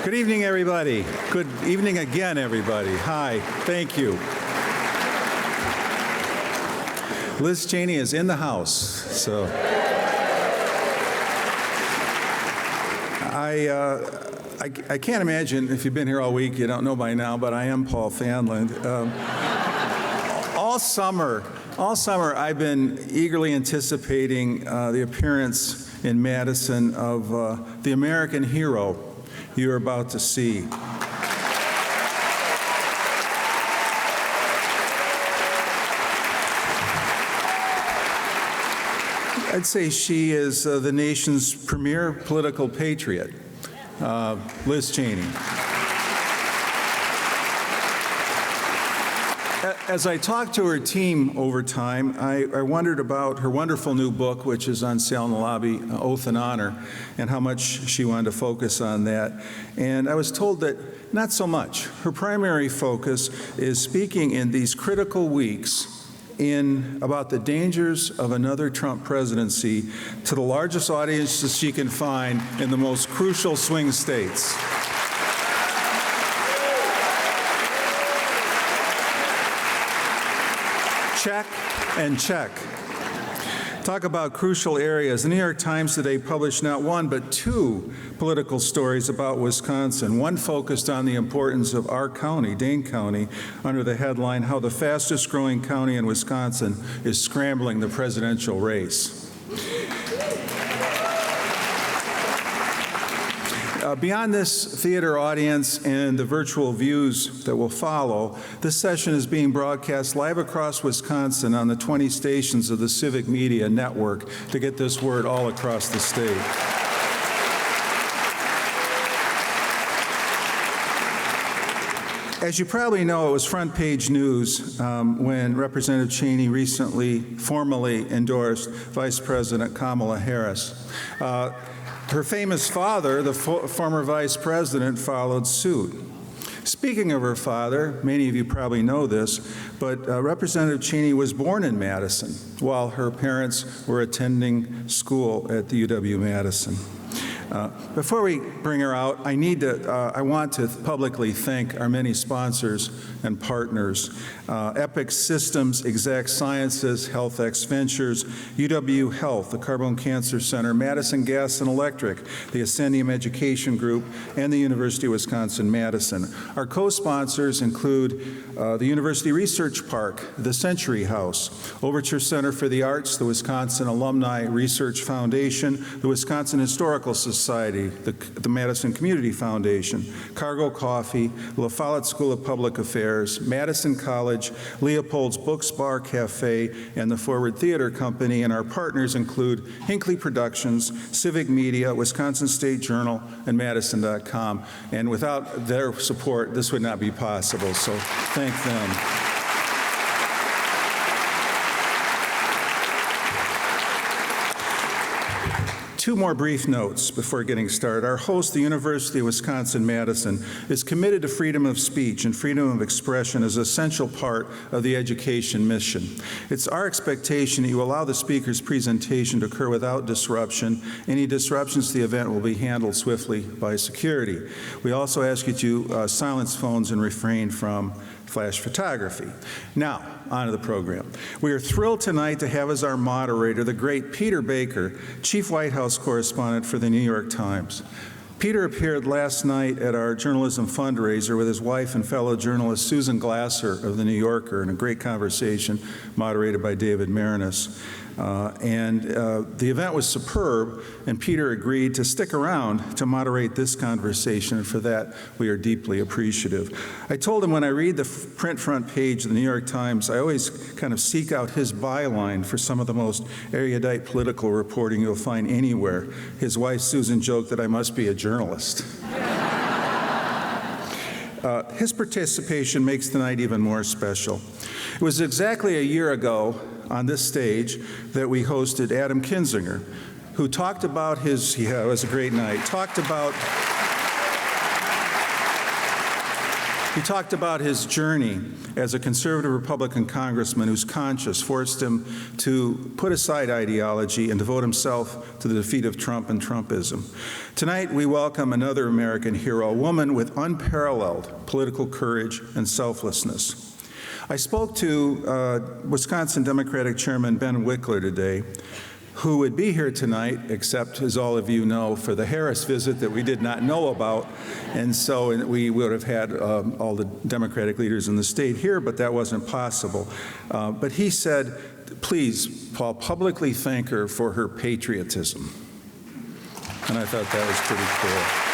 Good evening, everybody. Good evening again, everybody. Hi, thank you. Liz Cheney is in the house, so I can't imagine, if you've been here all week, you don't know by now, but I am Paul Fanland. All summer I've been eagerly anticipating the appearance in Madison of the American hero you're about to see. I'd say she is the nation's premier political patriot, Liz Cheney. As I talked to her team over time, I wondered about her wonderful new book, which is on sale in the lobby, Oath and Honor, and how much she wanted to focus on that. And I was told that not so much. Her primary focus is speaking in these critical weeks about the dangers of another Trump presidency to the largest audiences she can find in the most crucial swing states. Check and check. Talk about crucial areas. The New York Times today published not one, but two political stories about Wisconsin. One focused on the importance of our county, Dane County, under the headline, How the Fastest Growing County in Wisconsin is Scrambling the Presidential Race. Beyond this theater audience and the virtual views that will follow, this session is being broadcast live across Wisconsin on the 20 stations of the Civic Media Network to get this word all across the state. As you probably know, it was front page news when Representative Cheney recently formally endorsed Vice President Kamala Harris. Her famous father, the former vice president, followed suit. Speaking of her father, many of you probably know this, but Representative Cheney was born in Madison while her parents were attending school at the UW-Madison. Before we bring her out, I want to publicly thank our many sponsors and partners. Epic Systems, Exact Sciences, HealthX Ventures, UW Health, the Carbone Cancer Center, Madison Gas and Electric, the Ascendium Education Group, and the University of Wisconsin-Madison. Our co-sponsors include the University Research Park, the Century House, Overture Center for the Arts, the Wisconsin Alumni Research Foundation, the Wisconsin Historical Society, the Madison Community Foundation, Cargo Coffee, La Follette School of Public Affairs, Madison College, Leopold's Books Bar Cafe, and the Forward Theater Company, and our partners include Hinckley Productions, Civic Media, Wisconsin State Journal, and Madison.com. And without their support, this would not be possible, so thank them. Two more brief notes before getting started. Our host, the University of Wisconsin-Madison, is committed to freedom of speech and freedom of expression as an essential part of the education mission. It's our expectation that you allow the speaker's presentation to occur without disruption. Any disruptions to the event will be handled swiftly by security. We also ask you to silence phones and refrain from flash photography. Now, on to the program. We are thrilled tonight to have as our moderator the great Peter Baker, Chief White House Correspondent for the New York Times. Peter appeared last night at our journalism fundraiser with his wife and fellow journalist Susan Glasser of The New Yorker in a great conversation moderated by David Marinas. The event was superb, and Peter agreed to stick around to moderate this conversation, and for that we are deeply appreciative. I told him when I read the print front page of the New York Times, I always kind of seek out his byline for some of the most erudite political reporting you'll find anywhere. His wife Susan joked that I must be a journalist. His participation makes tonight even more special. It was exactly a year ago on this stage that we hosted Adam Kinzinger, who talked about it was a great night, talked about He talked about his journey as a conservative Republican congressman whose conscience forced him to put aside ideology and devote himself to the defeat of Trump and Trumpism. Tonight, we welcome another American hero, a woman with unparalleled political courage and selflessness. I spoke to Wisconsin Democratic Chairman Ben Wickler today, who would be here tonight, except, as all of you know, for the Harris visit that we did not know about. And so we would have had all the Democratic leaders in the state here, but that wasn't possible. But he said, please, Paul, publicly thank her for her patriotism. And I thought that was pretty cool.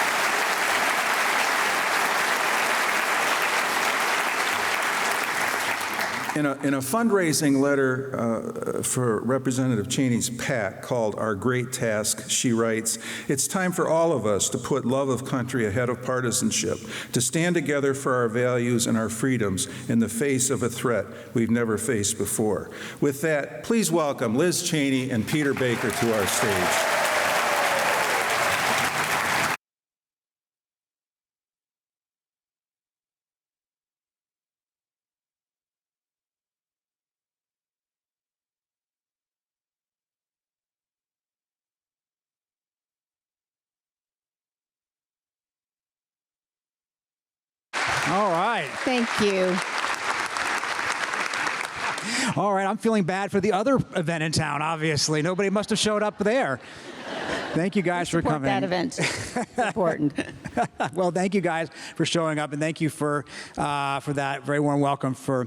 In a fundraising letter for Representative Cheney's PAC called Our Great Task, she writes, "It's time for all of us to put love of country ahead of partisanship, to stand together for our values and our freedoms in the face of a threat we've never faced before." With that, please welcome Liz Cheney and Peter Baker to our stage. All right. Thank you. All right, I'm feeling bad for the other event in town, obviously. Nobody must have showed up there. Thank you guys for coming. Support that event. It's important. Well, thank you guys for showing up, and thank you for that very warm welcome for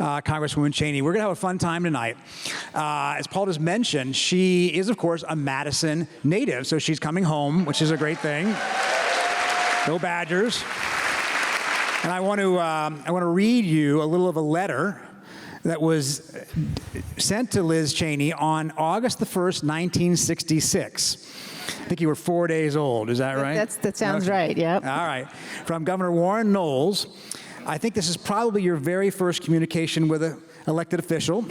Congresswoman Cheney. We're going to have a fun time tonight. As Paul just mentioned, she is, of course, a Madison native, so she's coming home, which is a great thing. Go Badgers. And I want to read you a little of a letter that was sent to Liz Cheney on August the 1st, 1966. I think you were 4 days old. Is that right? That sounds right, yep. All right. From Governor Warren Knowles. I think this is probably your very first communication with an elected official.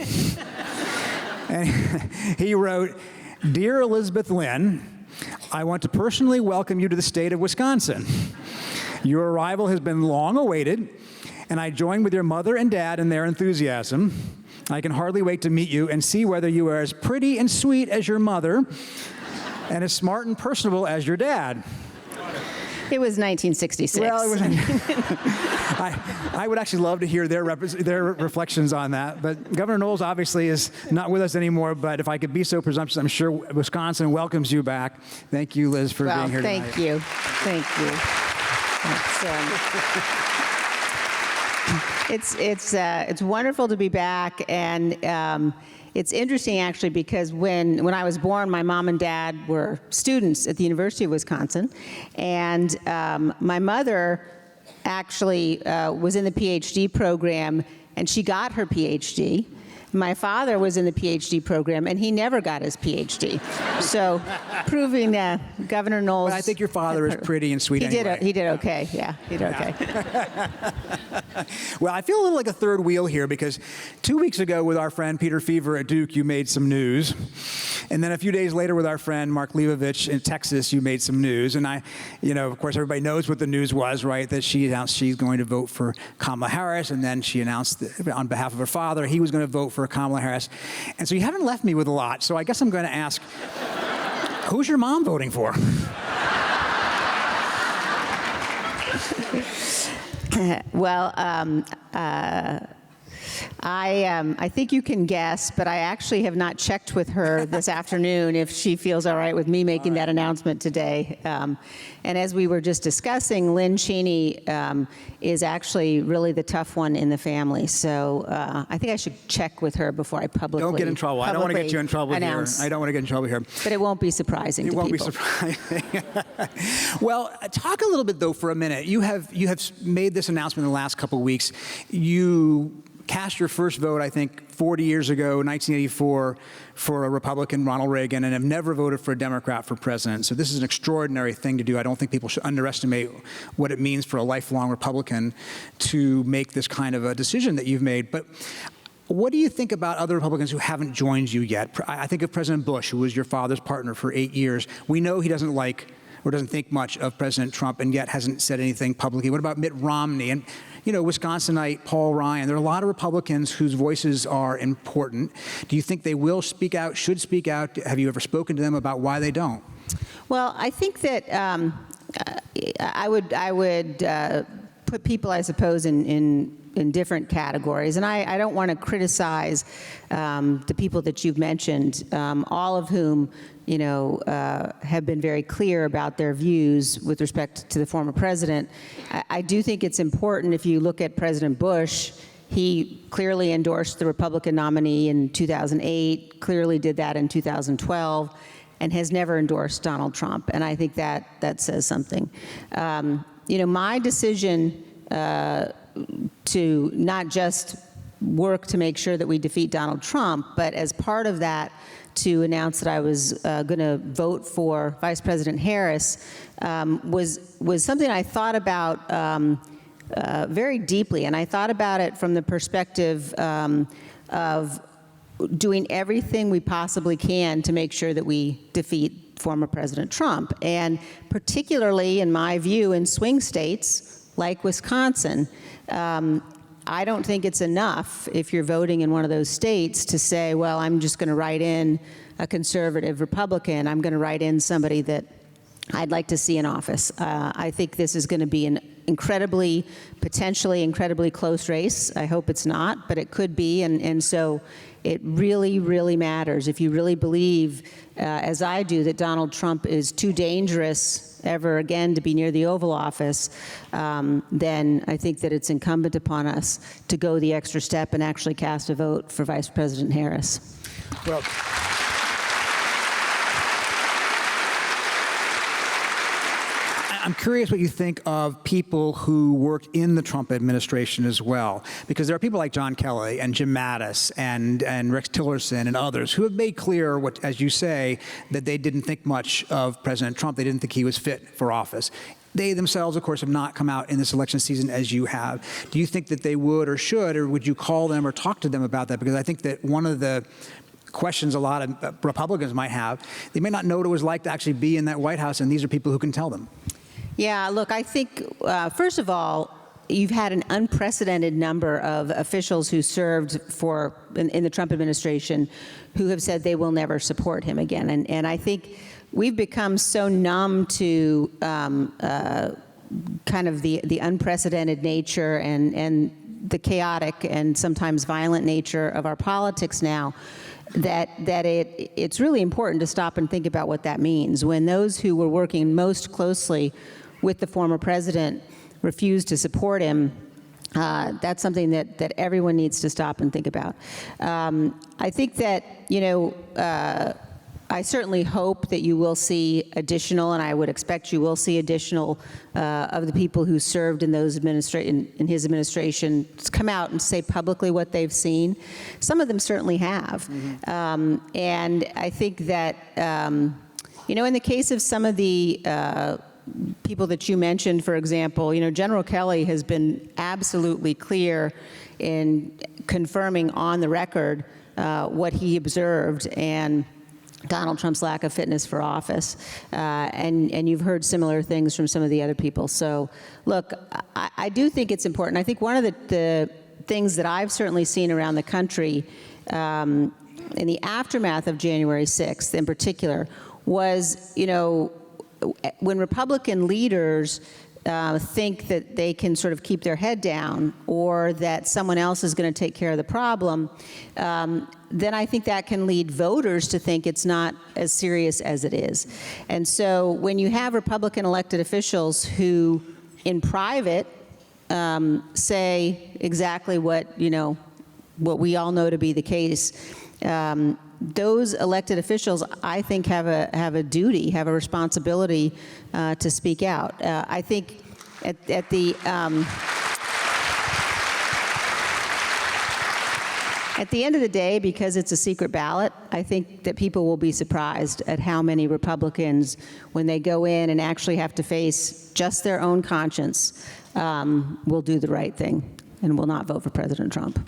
And he wrote, "Dear Elizabeth Lynn, I want to personally welcome you to the state of Wisconsin. Your arrival has been long awaited, and I join with your mother and dad in their enthusiasm. I can hardly wait to meet you and see whether you are as pretty and sweet as your mother and as smart and personable as your dad." It was 1966. Well, it was. I would actually love to hear their reflections on that. But Governor Knowles obviously is not with us anymore. But if I could be so presumptuous, I'm sure Wisconsin welcomes you back. Thank you, Liz, for being here tonight. Thank you. Thank you. It's wonderful to be back, and it's interesting actually because when I was born, my mom and dad were students at the University of Wisconsin, and my mother actually was in the PhD program, and she got her PhD. My father was in the PhD program, and he never got his PhD. So, proving Governor Knowles. But I think your father is pretty and sweet anyway. He did okay. Yeah, he did okay. Well, I feel a little like a third wheel here because 2 weeks ago with our friend Peter Feaver at Duke, you made some news. And then a few days later with our friend Mark Leibovich in Texas, you made some news. And of course, everybody knows what the news was, right? That she announced she's going to vote for Kamala Harris. And then she announced that on behalf of her father, he was going to vote for Kamala Harris. And so you haven't left me with a lot. So I guess I'm going to ask, who's your mom voting for? Well, I think you can guess, but I actually have not checked with her this afternoon if she feels all right with me making that announcement today. And as we were just discussing, Lynn Cheney is actually really the tough one in the family. So I think I should check with her before I publicly Don't get in trouble. I don't want to get you in trouble announce. here. I don't want to get in trouble here. But it won't be surprising to people. It won't be surprising. Well, talk a little bit, though, for a minute. You have made this announcement in the last couple of weeks. You cast your first vote, I think, 40 years ago, 1984, for a Republican, Ronald Reagan, and have never voted for a Democrat for president. So this is an extraordinary thing to do. I don't think people should underestimate what it means for a lifelong Republican to make this kind of a decision that you've made. But what do you think about other Republicans who haven't joined you yet? I think of President Bush, who was your father's partner for 8 years. We know he doesn't like or doesn't think much of President Trump and yet hasn't said anything publicly. What about Mitt Romney? And Wisconsinite Paul Ryan. There are a lot of Republicans whose voices are important. Do you think they will speak out, should speak out? Have you ever spoken to them about why they don't? Well, I think that I would put people, I suppose, in different categories, and I don't want to criticize the people that you've mentioned, all of whom have been very clear about their views with respect to the former president. I do think it's important, if you look at President Bush, he clearly endorsed the Republican nominee in 2008, clearly did that in 2012, and has never endorsed Donald Trump. And I think that says something. My decision to not just work to make sure that we defeat Donald Trump, but as part of that, to announce that I was going to vote for Vice President Harris was something I thought about very deeply, and I thought about it from the perspective of doing everything we possibly can to make sure that we defeat former President Trump. And particularly, in my view, in swing states like Wisconsin, I don't think it's enough, if you're voting in one of those states, to say, well, I'm just going to write in a conservative Republican. I'm going to write in somebody that I'd like to see in office. I think this is going to be an potentially incredibly close race. I hope it's not, but it could be, and so it really, really matters. If you really believe, as I do, that Donald Trump is too dangerous ever again to be near the Oval Office, then I think that it's incumbent upon us to go the extra step and actually cast a vote for Vice President Harris. Well, I'm curious what you think of people who worked in the Trump administration as well, because there are people like John Kelly and Jim Mattis and Rex Tillerson and others who have made clear, what, as you say, that they didn't think much of President Trump. They didn't think he was fit for office. They themselves, of course, have not come out in this election season as you have. Do you think that they would or should, or would you call them or talk to them about that? Because I think that one of the questions a lot of Republicans might have, they may not know what it was like to actually be in that White House, and these are people who can tell them. Yeah, look, I think, first of all, you've had an unprecedented number of officials who served in the Trump administration who have said they will never support him again. And I think we've become so numb to kind of the unprecedented nature and the chaotic and sometimes violent nature of our politics now, that it's really important to stop and think about what that means. When those who were working most closely with the former president refused to support him, that's something that everyone needs to stop and think about. I think that, I certainly hope that you will see additional, and I would expect you will see additional of the people who served in in his administration come out and say publicly what they've seen. Some of them certainly have. Mm-hmm. And I think that, in the case of some of the people that you mentioned, for example, General Kelly has been absolutely clear in confirming on the record what he observed and Donald Trump's lack of fitness for office. And you've heard similar things from some of the other people. So, look, I do think it's important. I think one of the things that I've certainly seen around the country in the aftermath of January 6th in particular was, when Republican leaders think that they can sort of keep their head down or that someone else is going to take care of the problem, then I think that can lead voters to think it's not as serious as it is. And so when you have Republican elected officials who, in private, say exactly what we all know to be the case, those elected officials, I think, have a duty, have a responsibility to speak out. I think at the end of the day, because it's a secret ballot, I think that people will be surprised at how many Republicans, when they go in and actually have to face just their own conscience, will do the right thing and will not vote for President Trump.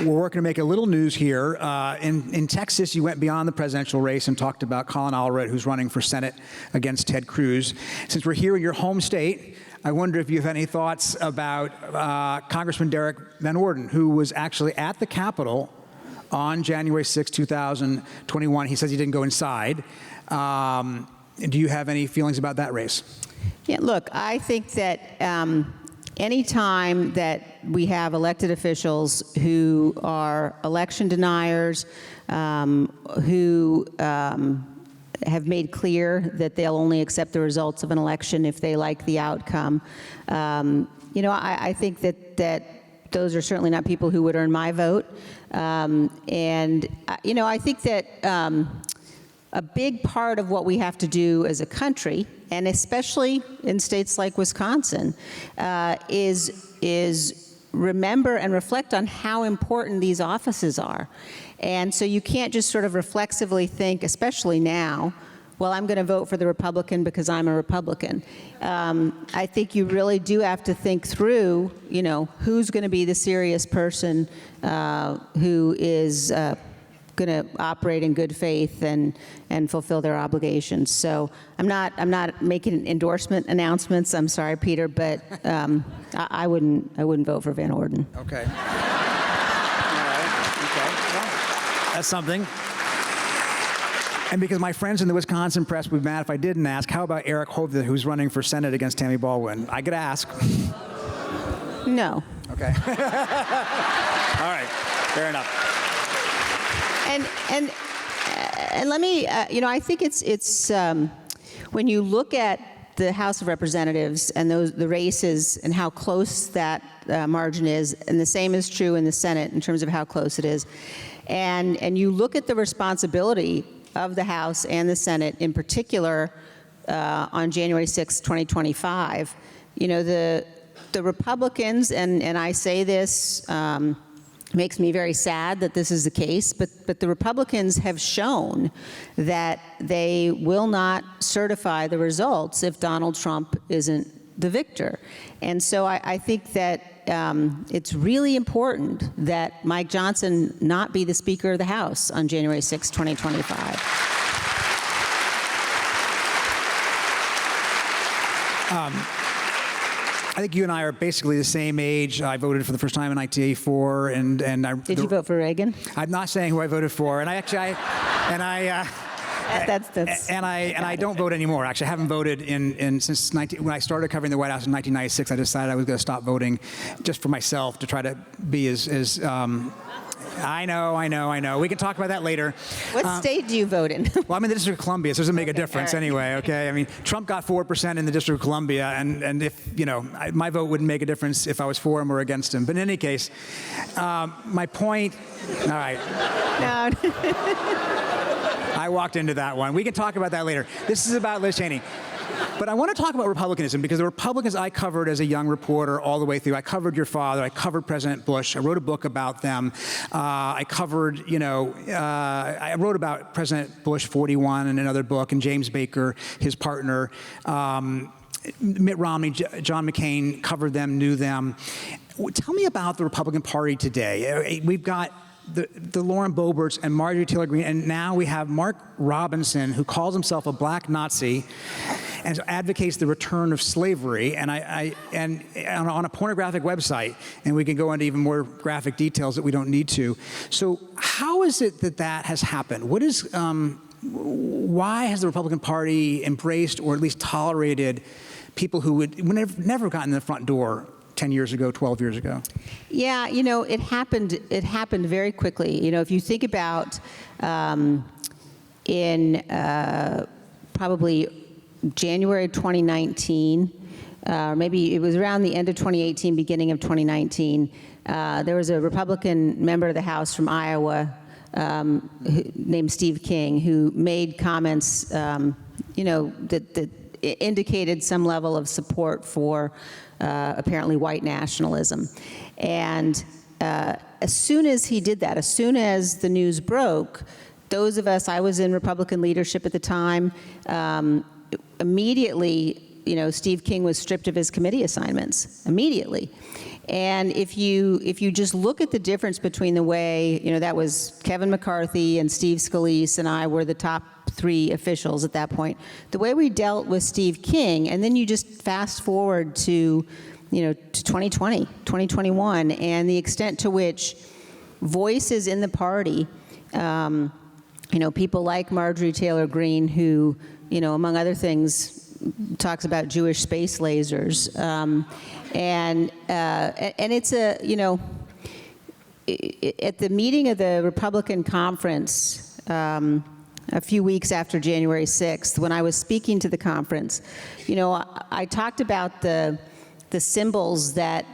we're working to make a little news here. In Texas, you went beyond the presidential race and talked about Colin Allred, who's running for Senate against Ted Cruz. Since we're here in your home state, I wonder if you have any thoughts about Congressman Derek VanOrt, who was actually at the Capitol on January 6, 2021. He says he didn't go inside. Do you have any feelings about that race? Yeah, look, I think that any time that we have elected officials who are election deniers, who have made clear that they'll only accept the results of an election if they like the outcome, I think that those are certainly not people who would earn my vote. I think that a big part of what we have to do as a country, and especially in states like Wisconsin, is remember and reflect on how important these offices are. And so you can't just sort of reflexively think, especially now, well, I'm going to vote for the Republican because I'm a Republican. I think you really do have to think through, who's going to be the serious person who is going to operate in good faith and fulfill their obligations. So I'm not making endorsement announcements. I'm sorry, Peter, but I wouldn't vote for VanOrt. Okay. All right. Okay. Well, that's something. And because my friends in the Wisconsin press would be mad if I didn't ask, how about Eric Hovde, who's running for Senate against Tammy Baldwin? I could ask. No. Okay. All right. Fair enough. And let me, I think it's when you look at the House of Representatives and the races and how close that margin is, and the same is true in the Senate in terms of how close it is, and you look at the responsibility of the House and the Senate in particular on January 6, 2025, the Republicans, and I say this, makes me very sad that this is the case, but the Republicans have shown that they will not certify the results if Donald Trump isn't the victor. And so I think that it's really important that Mike Johnson not be the Speaker of the House on January 6, 2025. I think you and I are basically the same age. I voted for the first time in 1984, and I. Did you vote for Reagan? I'm not saying who I voted for, and I don't vote anymore. Actually, I haven't voted since when I started covering the White House in 1996. I decided I was going to stop voting, just for myself, to try to be as. I know. We can talk about that later. What state do you vote in? Well, I'm in the District of Columbia, so it doesn't make a difference anyway, okay? I mean, Trump got 4% in the District of Columbia, and if, my vote wouldn't make a difference if I was for him or against him. But in any case, my point, all right. No. I walked into that one. We can talk about that later. This is about Liz Cheney. But I want to talk about Republicanism, because the Republicans I covered as a young reporter all the way through. I covered your father. I covered President Bush. I wrote a book about them. I covered, I wrote about President Bush 41 in another book, and James Baker, his partner. Mitt Romney, John McCain covered them, knew them. Tell me about the Republican Party today. We've got the Lauren Boeberts and Marjorie Taylor Greene, and now we have Mark Robinson, who calls himself a black Nazi and advocates the return of slavery, and on a pornographic website, and we can go into even more graphic details that we don't need to. So how is it that has happened? Why has the Republican Party embraced or at least tolerated people who would never gotten in the front door 10 years ago, 12 years ago? Yeah, it happened very quickly. If you think about in probably January 2019, maybe it was around the end of 2018, beginning of 2019, there was a Republican member of the House from Iowa named Steve King, who made comments, that indicated some level of support for apparently white nationalism. And as soon as he did that, as soon as the news broke, those of us, I was in Republican leadership at the time, immediately, Steve King was stripped of his committee assignments, immediately. And if you just look at the difference between the way, that was Kevin McCarthy and Steve Scalise and I were the top 3 officials at that point, the way we dealt with Steve King, and then you just fast forward to 2020, 2021, and the extent to which voices in the party, people like Marjorie Taylor Greene, who, among other things, talks about Jewish space lasers, and it's at the meeting of the Republican conference a few weeks after January 6th, when I was speaking to the conference, I talked about the symbols that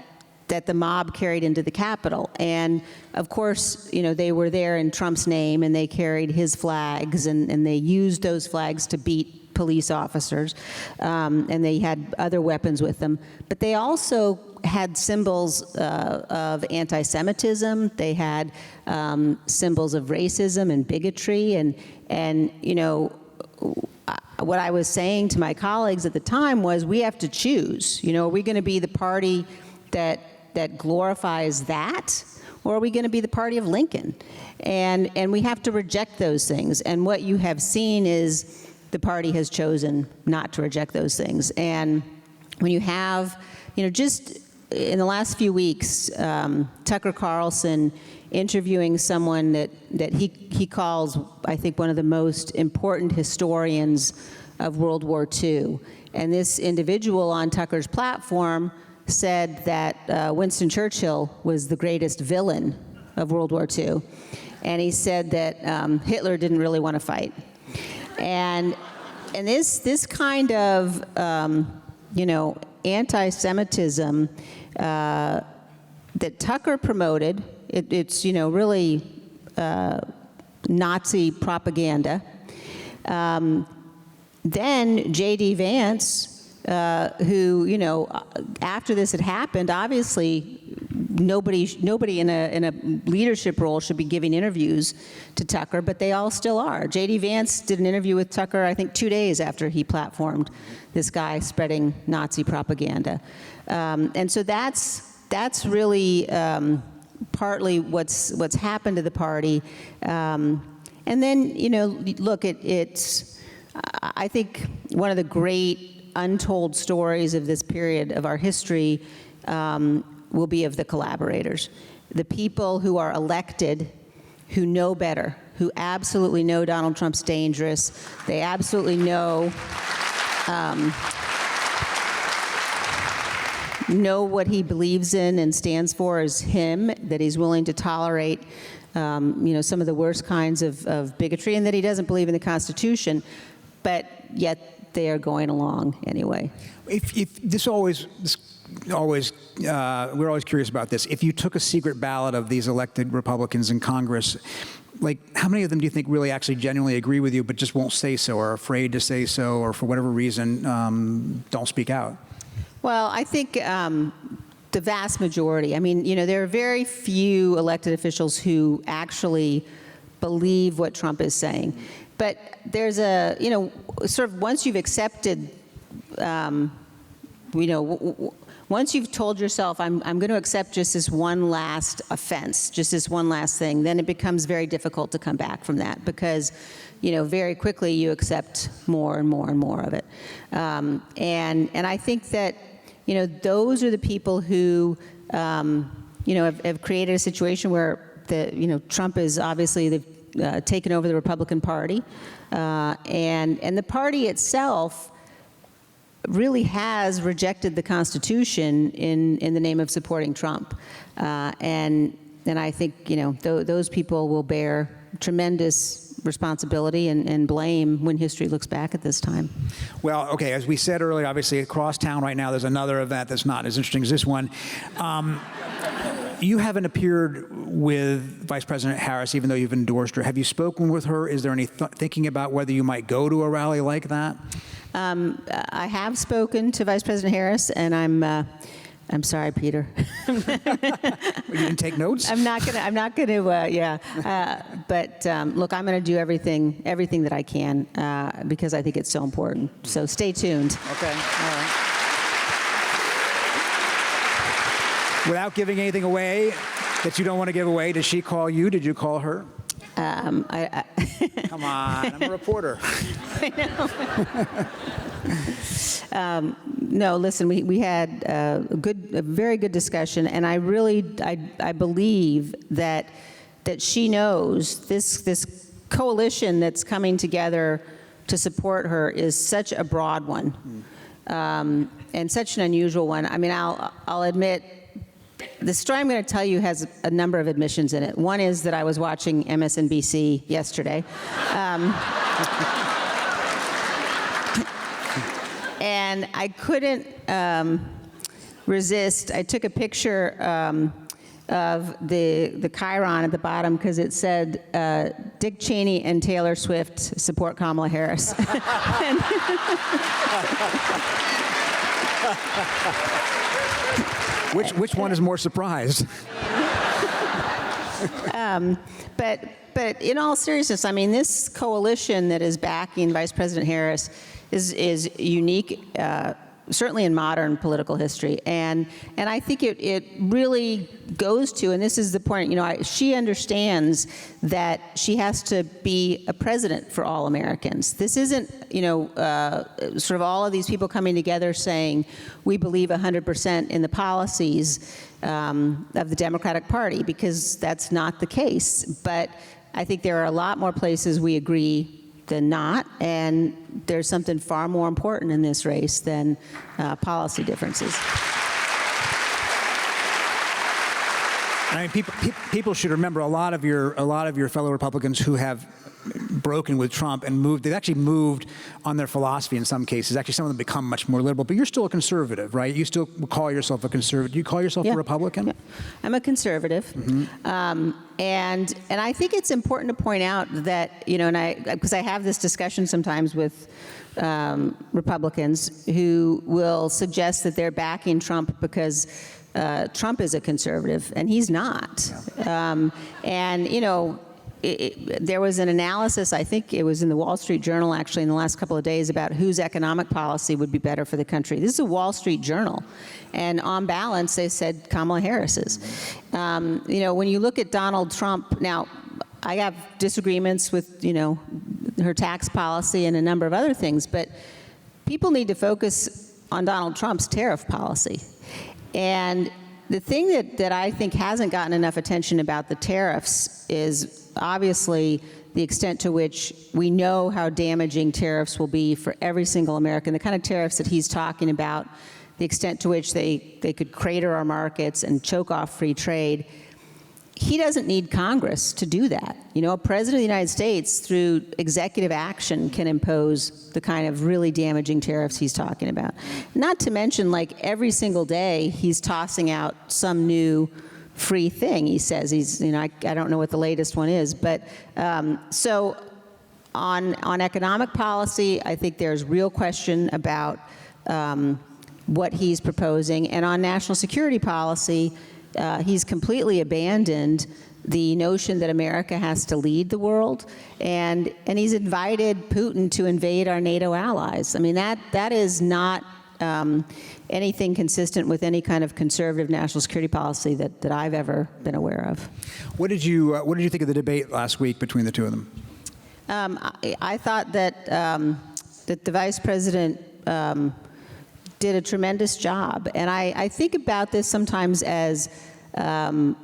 the mob carried into the Capitol. And of course, they were there in Trump's name, and they carried his flags, and they used those flags to beat police officers, and they had other weapons with them. But they also had symbols of anti-Semitism. They had symbols of racism and bigotry, and what I was saying to my colleagues at the time was, we have to choose. Are we going to be the party that glorifies that, or are we going to be the party of Lincoln? And we have to reject those things. And what you have seen is the party has chosen not to reject those things. And when you have, just in the last few weeks, Tucker Carlson interviewing someone that he calls, I think, one of the most important historians of World War II. And this individual on Tucker's platform said that Winston Churchill was the greatest villain of World War II. And he said that Hitler didn't really want to fight. And this kind of, anti-Semitism that Tucker promoted, it's, really Nazi propaganda. Then J.D. Vance, who, after this had happened, obviously nobody in a leadership role should be giving interviews to Tucker, but they all still are. J.D. Vance did an interview with Tucker, I think, 2 days after he platformed this guy spreading Nazi propaganda. And so that's really partly what's happened to the party. And then, look, it's I think one of the great untold stories of this period of our history will be of the collaborators, the people who are elected, who know better, who absolutely know Donald Trump's dangerous. They absolutely know what he believes in and stands for as him, that he's willing to tolerate some of the worst kinds of bigotry, and that he doesn't believe in the Constitution, but yet they are going along anyway. We're always curious about this. If you took a secret ballot of these elected Republicans in Congress, how many of them do you think really actually genuinely agree with you, but just won't say so, or are afraid to say so, or for whatever reason don't speak out? Well, I think the vast majority. I mean, there are very few elected officials who actually believe what Trump is saying. But there's a, sort of once you've accepted, once you've told yourself, I'm going to accept just this one last offense, just this one last thing, then it becomes very difficult to come back from that, because, very quickly you accept more and more and more of it. And I think that, those are the people who, have created a situation where Trump is obviously taken over the Republican Party, and the party itself really has rejected the Constitution in the name of supporting Trump, and I think those people will bear tremendous responsibility and blame when history looks back at this time. Well, okay, as we said earlier, obviously across town right now there's another event that's not as interesting as this one. You haven't appeared with Vice President Harris, even though you've endorsed her. Have you spoken with her? Is there any thinking about whether you might go to a rally like that? I have spoken to Vice President Harris, and I'm sorry, Peter. You didn't take notes? I'm not gonna. Yeah. But look, I'm gonna do everything that I can because I think it's so important. So stay tuned. Okay. All right. Without giving anything away that you don't want to give away, did she call you? Did you call her? Come on, I'm a reporter. I know. No, listen, we had a very good discussion, and I believe that she knows this coalition that's coming together to support her is such a broad one, and such an unusual one. I mean, I'll admit, the story I'm going to tell you has a number of admissions in it. One is that I was watching MSNBC yesterday. And I couldn't resist. I took a picture of the chyron at the bottom because it said, Dick Cheney and Taylor Swift support Kamala Harris. Which one is more surprised? But in all seriousness, I mean, this coalition that is backing Vice President Harris is unique, certainly in modern political history, and I think it really goes to, and this is the point, she understands that she has to be a president for all Americans. This isn't, sort of all of these people coming together saying, we believe 100% in the policies of the Democratic Party, because that's not the case. But I think there are a lot more places we agree than not, and there's something far more important in this race than policy differences. I mean, people should remember a lot of your fellow Republicans who have broken with Trump and moved. They've actually moved on their philosophy in some cases. Actually, some of them become much more liberal. But you're still a conservative, right? You still call yourself a conservative. Do you call yourself a Republican? Yeah. I'm a conservative, and I think it's important to point out that because I have this discussion sometimes with Republicans who will suggest that they're backing Trump because Trump is a conservative, and he's not. There was an analysis, I think it was in the Wall Street Journal actually in the last couple of days, about whose economic policy would be better for the country. This is a Wall Street Journal, and on balance they said Kamala Harris's. When you look at Donald Trump, now I have disagreements with her tax policy and a number of other things, but people need to focus on Donald Trump's tariff policy. And the thing that I think hasn't gotten enough attention about the tariffs is obviously the extent to which we know how damaging tariffs will be for every single American, the kind of tariffs that he's talking about, the extent to which they could crater our markets and choke off free trade. He doesn't need Congress to do that. A president of the United States, through executive action, can impose the kind of really damaging tariffs he's talking about. Not to mention, like, every single day, he's tossing out some new free thing. He says I don't know what the latest one is, but so on economic policy, I think there's real question about what he's proposing, and on national security policy, he's completely abandoned the notion that America has to lead the world, and he's invited Putin to invade our NATO allies. I mean, that is not anything consistent with any kind of conservative national security policy that I've ever been aware of. What did you think of the debate last week between the two of them? I thought that the vice president did a tremendous job, and I think about this sometimes as I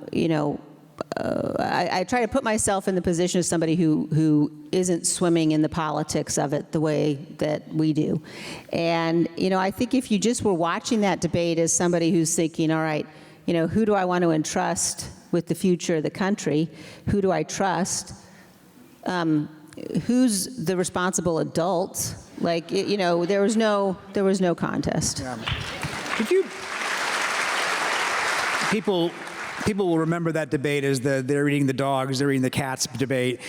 try to put myself in the position of somebody who isn't swimming in the politics of it the way that we do. And, I think if you just were watching that debate as somebody who's thinking, all right, who do I want to entrust with the future of the country? Who do I trust? Who's the responsible adult? Like, there was no contest. Yeah. People will remember that debate as they're eating the dogs, they're eating the cats debate.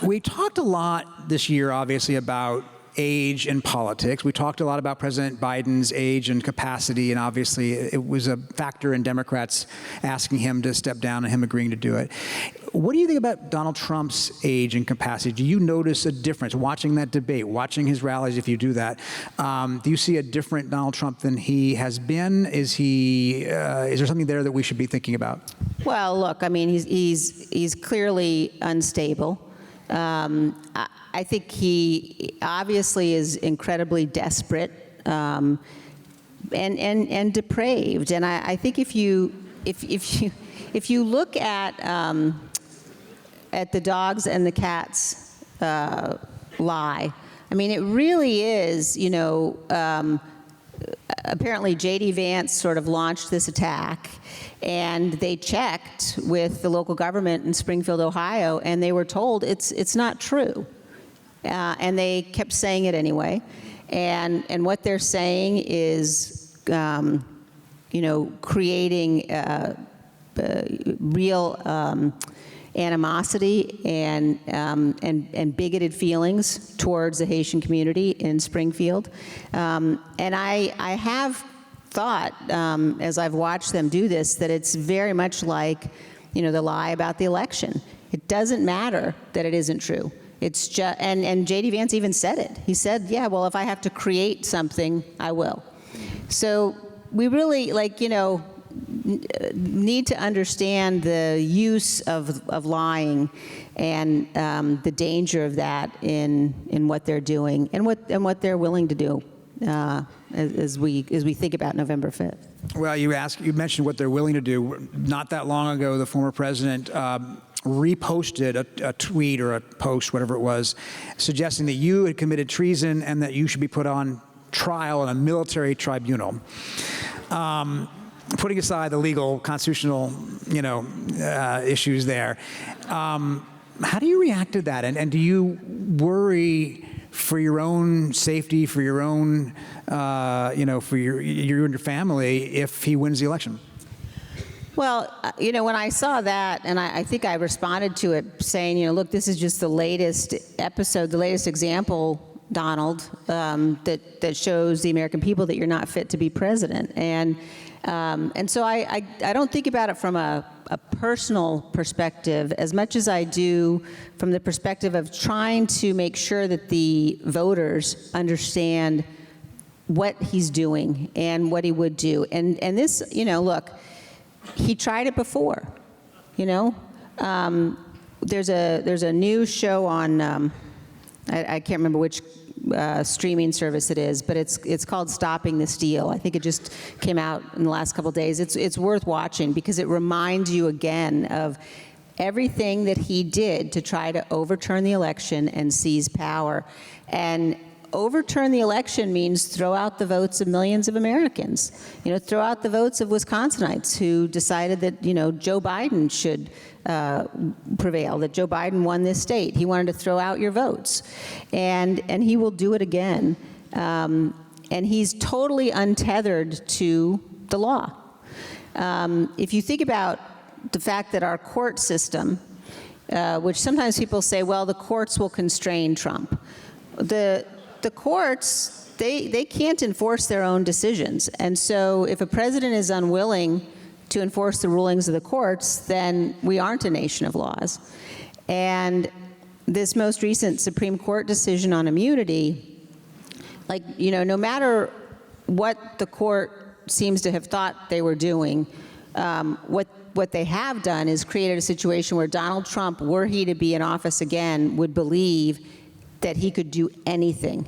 We talked a lot this year, obviously, about age in politics. We talked a lot about President Biden's age and capacity, and obviously it was a factor in Democrats asking him to step down and him agreeing to do it. What do you think about Donald Trump's age and capacity? Do you notice a difference watching that debate, watching his rallies, if you do that? Do you see a different Donald Trump than he has been? Is there something there that we should be thinking about? Well, look, I mean, he's clearly unstable. I think he obviously is incredibly desperate and depraved. And I think if you look at the dogs and the cats lie, I mean, it really is, apparently J.D. Vance sort of launched this attack, and they checked with the local government in Springfield, Ohio, and they were told it's not true. And they kept saying it anyway. And what they're saying is, creating real animosity and bigoted feelings towards the Haitian community in Springfield. And I have thought, as I've watched them do this, that it's very much like, the lie about the election. It doesn't matter that it isn't true. It's just, and J.D. Vance even said it. He said, yeah, well, if I have to create something, I will. So we really, need to understand the use of lying and the danger of that in what they're doing and what they're willing to do as we think about November 5th. Well, you mentioned what they're willing to do. Not that long ago, the former president reposted a tweet or a post, whatever it was, suggesting that you had committed treason and that you should be put on trial in a military tribunal. Putting aside the legal, constitutional, issues there, how do you react to that? And do you worry for your own safety, for your own, for you and your family if he wins the election? Well, when I saw that, and I think I responded to it saying, look, this is just the latest episode, the latest example, Donald, that shows the American people that you're not fit to be president. And so I don't think about it from a personal perspective as much as I do from the perspective of trying to make sure that the voters understand what he's doing and what he would do. And this, look, he tried it before, There's a new show on, I can't remember which streaming service it is, but it's called Stopping the Steal. I think it just came out in the last couple of days. It's worth watching because it reminds you again of everything that he did to try to overturn the election and seize power. And overturn the election means throw out the votes of millions of Americans. Throw out the votes of Wisconsinites who decided that, Joe Biden should prevail, that Joe Biden won this state. He wanted to throw out your votes. And he will do it again. And he's totally untethered to the law. If you think about the fact that our court system, which sometimes people say, well, the courts will constrain Trump. The courts, they can't enforce their own decisions. And so if a president is unwilling to enforce the rulings of the courts, then we aren't a nation of laws. And this most recent Supreme Court decision on immunity, no matter what the court seems to have thought they were doing, what they have done is created a situation where Donald Trump, were he to be in office again, would believe that he could do anything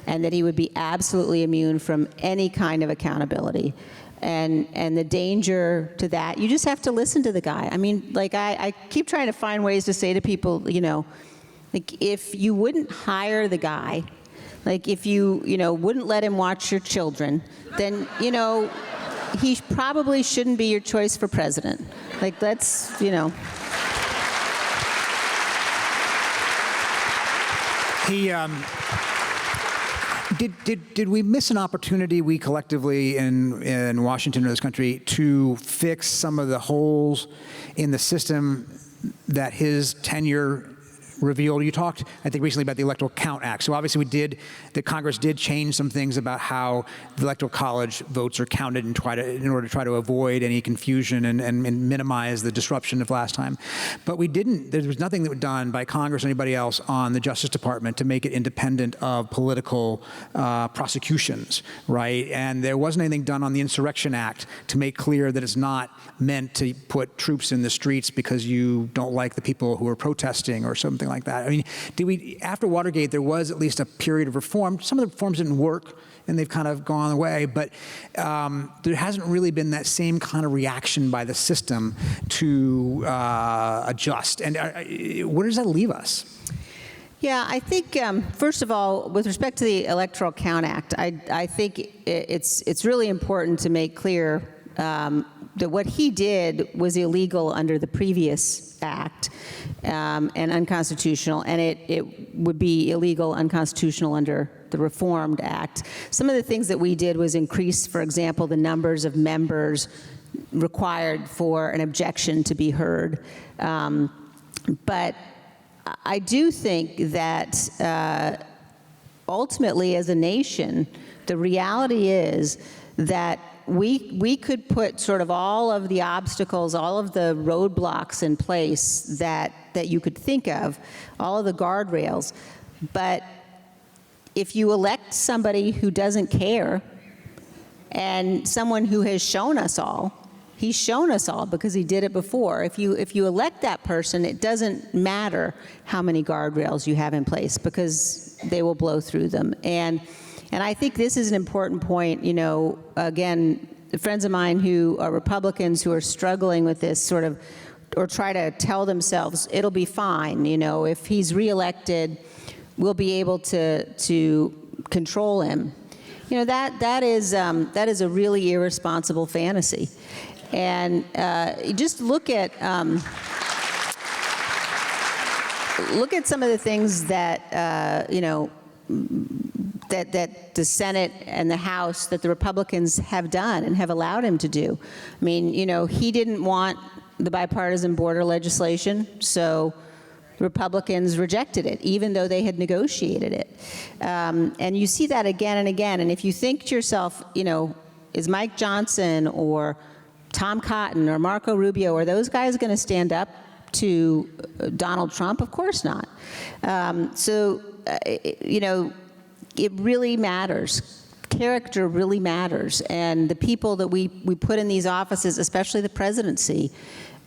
and that he would be absolutely immune from any kind of accountability. And the danger to that, you just have to listen to the guy. I mean, I keep trying to find ways to say to people, if you wouldn't hire the guy, if you, wouldn't let him watch your children, then, he probably shouldn't be your choice for president. That's, Did we miss an opportunity, we collectively in Washington or this country, to fix some of the holes in the system that his tenure revealed. You talked, I think, recently about the Electoral Count Act. So obviously the Congress did change some things about how the Electoral College votes are counted and in order to try to avoid any confusion and minimize the disruption of last time. But there was nothing that was done by Congress or anybody else on the Justice Department to make it independent of political prosecutions, right? And there wasn't anything done on the Insurrection Act to make clear that it's not meant to put troops in the streets because you don't like the people who are protesting or something like that. I mean, after Watergate, there was at least a period of reform. Some of the reforms didn't work, and they've kind of gone away, but there hasn't really been that same kind of reaction by the system to adjust. And where does that leave us? Yeah, I think, first of all, with respect to the Electoral Count Act, I think it's really important to make clear that what he did was illegal under the previous act and unconstitutional, and it would be illegal, unconstitutional under the Reformed Act. Some of the things that we did was increase, for example, the numbers of members required for an objection to be heard. But I do think that ultimately, as a nation, the reality is that we could put sort of all of the obstacles, all of the roadblocks in place that you could think of, all of the guardrails, but if you elect somebody who doesn't care and someone who has shown us all, he's shown us all because he did it before. If you elect that person, it doesn't matter how many guardrails you have in place because they will blow through them. And I think this is an important point. You know, again, friends of mine who are Republicans who are struggling with this sort of, or try to tell themselves it'll be fine. You know, if he's reelected, we'll be able to control him. You know, that is a really irresponsible fantasy. And just look at some of the things that you know, that the Senate and the House, that the Republicans have done and have allowed him to do. I mean, you know, he didn't want the bipartisan border legislation, so Republicans rejected it, even though they had negotiated it. And you see that again and again. And if you think to yourself, you know, is Mike Johnson or Tom Cotton or Marco Rubio, are those guys going to stand up to Donald Trump? Of course not. You know, it really matters. Character really matters. And the people that we put in these offices, especially the presidency,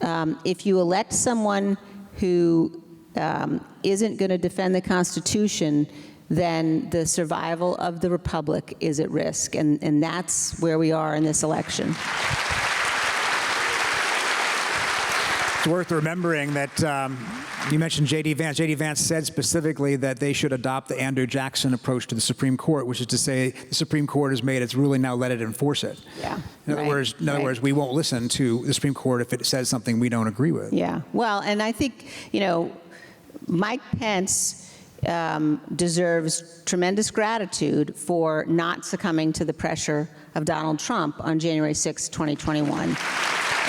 if you elect someone who isn't going to defend the Constitution, then the survival of the Republic is at risk. And that's where we are in this election. It's worth remembering that you mentioned J.D. Vance. J.D. Vance said specifically that they should adopt the Andrew Jackson approach to the Supreme Court, which is to say the Supreme Court has made its ruling, now let it enforce it. Yeah. In other words, we won't listen to the Supreme Court if it says something we don't agree with. Yeah. Well, and I think, you know, Mike Pence deserves tremendous gratitude for not succumbing to the pressure of Donald Trump on January 6, 2021.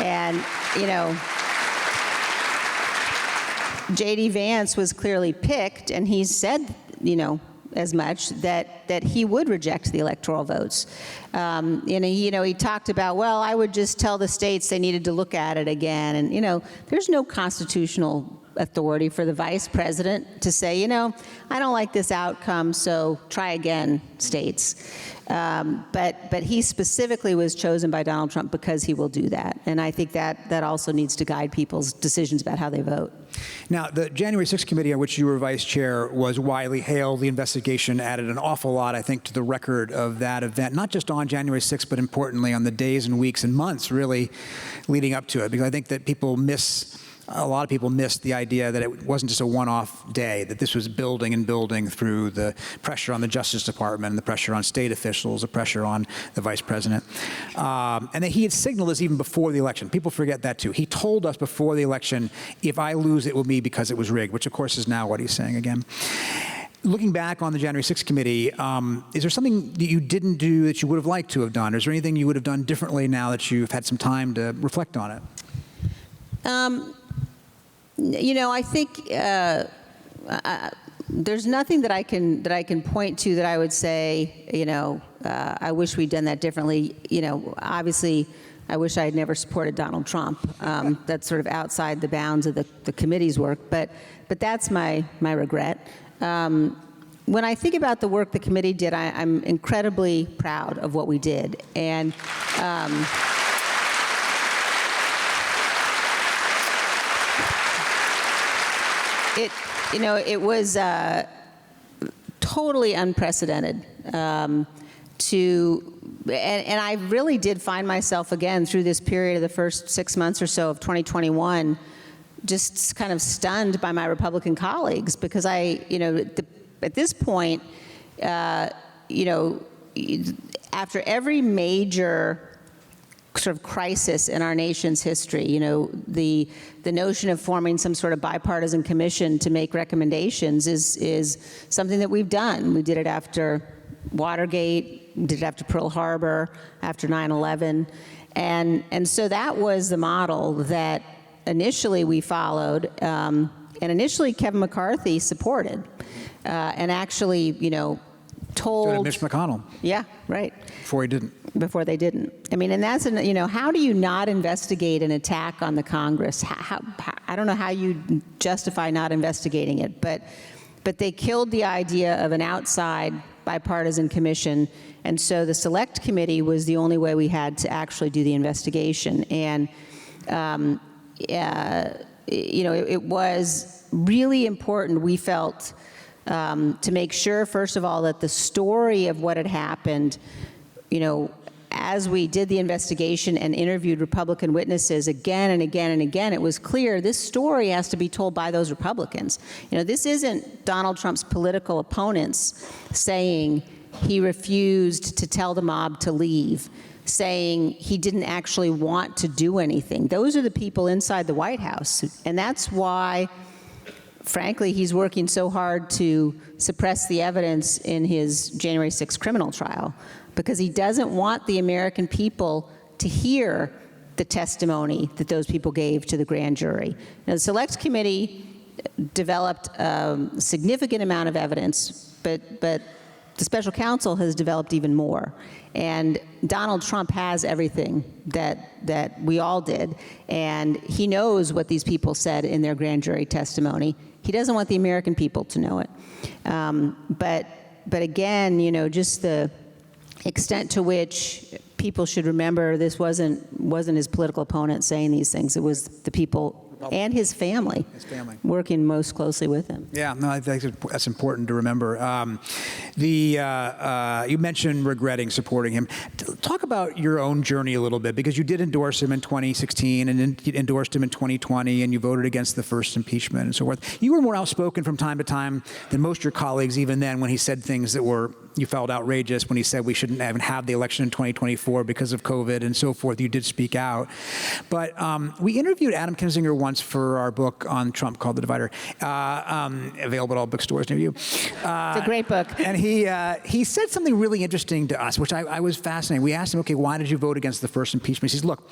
And, you know, J.D. Vance was clearly picked, and he said, you know, as much that he would reject the electoral votes. And he talked about, well, I would just tell the states they needed to look at it again. And, you know, there's no constitutional authority for the vice president to say, you know, I don't like this outcome, so try again, states. But he specifically was chosen by Donald Trump because he will do that. And I think that also needs to guide people's decisions about how they vote. Now, the January 6th committee on which you were vice chair was widely hailed. The investigation added an awful lot, I think, to the record of that event, not just on January 6th, but importantly on the days and weeks and months really leading up to it, because I think that a lot of people missed the idea that it wasn't just a one-off day, that this was building and building through the pressure on the Justice Department, and the pressure on state officials, the pressure on the vice president. And that he had signaled this even before the election. People forget that too. He told us before the election, if I lose, it will be because it was rigged, which of course is now what he's saying again. Looking back on the January 6th committee, is there something that you didn't do that you would have liked to have done? Is there anything you would have done differently now that you've had some time to reflect on it? You know, I think there's nothing that I can point to that I would say, I wish we'd done that differently. Obviously, I wish I had never supported Donald Trump. That's sort of outside the bounds of the committee's work, but that's my regret. When I think about the work the committee did, I'm incredibly proud of what we did, and it was totally unprecedented and I really did find myself again through this period of the first 6 months or so of 2021, just kind of stunned by my Republican colleagues, because at this point, after every major sort of crisis in our nation's history, the notion of forming some sort of bipartisan commission to make recommendations is something that we've done. We did it after Watergate, we did it after Pearl Harbor, after 9/11, and so that was the model that initially we followed, and initially Kevin McCarthy supported, and actually, told Mitch McConnell. Yeah, right. Before they didn't. I mean, and that's, how do you not investigate an attack on the Congress? I don't know how you justify not investigating it, but they killed the idea of an outside bipartisan commission, and so the Select Committee was the only way we had to actually do the investigation. And, it was really important, we felt, to make sure, first of all, that the story of what had happened, as we did the investigation and interviewed Republican witnesses again and again and again, it was clear this story has to be told by those Republicans. This isn't Donald Trump's political opponents saying he refused to tell the mob to leave, saying he didn't actually want to do anything. Those are the people inside the White House, and that's why, frankly, he's working so hard to suppress the evidence in his January 6th criminal trial, because he doesn't want the American people to hear the testimony that those people gave to the grand jury. Now, the Select Committee developed a significant amount of evidence, but the special counsel has developed even more. And Donald Trump has everything that we all did, and he knows what these people said in their grand jury testimony. He doesn't want the American people to know it. But again, just the extent to which people should remember this wasn't his political opponent saying these things. It was the people and his family working most closely with him. Yeah, no, I think that's important to remember. You mentioned regretting supporting him. Talk about your own journey a little bit, because you did endorse him in 2016, and then you endorsed him in 2020, and you voted against the first impeachment and so forth. You were more outspoken from time to time than most of your colleagues, even then, when he said things that you felt outrageous, when he said we shouldn't even have the election in 2024 because of COVID and so forth. You did speak out. But we interviewed Adam Kinzinger once for our book on Trump called The Divider, available at all bookstores near you. It's a great book. And he said something really interesting to us, which I was fascinated. We asked him, okay, why did you vote against the first impeachment? He says, look,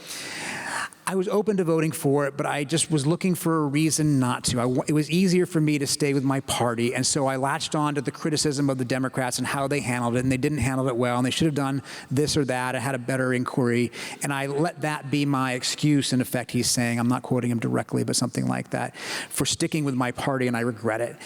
I was open to voting for it, but I just was looking for a reason not to. It was easier for me to stay with my party, and so I latched on to the criticism of the Democrats and how they handled it, and they didn't handle it well, and they should have done this or that. I had a better inquiry, and I let that be my excuse, in effect, he's saying. I'm not quoting him directly, but something like that, for sticking with my party, and I regret it.